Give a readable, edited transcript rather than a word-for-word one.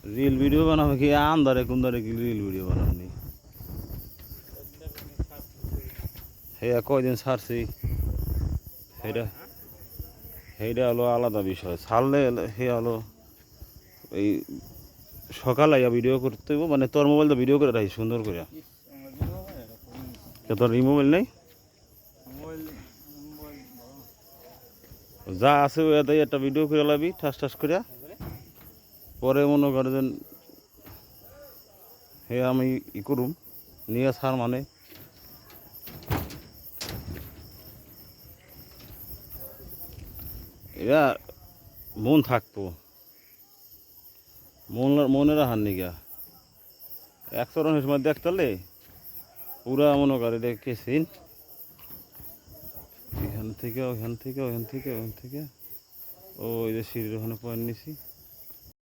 reel video বানাবে কি আন্দারে কুন্দারে কি রিল ভিডিও বানাবনি হে কয়দিন ছাড়ছি সেটা সেইটা হলো আলাদা বিষয় ছাড়লে হে হলো এই সকালে ভিডিও করতে হইব মানে তোর মোবাইল তো ভিডিও করে রাখি সুন্দর করে তোর এই মোবাইল নেই যা আছে ওয়াতে একটা ভিডিও করে লাবি ঠাস ঠাস করে পরে মনে করেন হে আমি ই করুম নিয়ে সার মানে এরা মন থাকতো মনের হার নিগা এক চরণের সময় দেখতালে পুরা মনে করে দেখেছিন এখান থেকে ওখান থেকে ওখান থেকে ওখান থেকে ওই যে সিঁড়ির ওখানে পয়েন্ট নিছি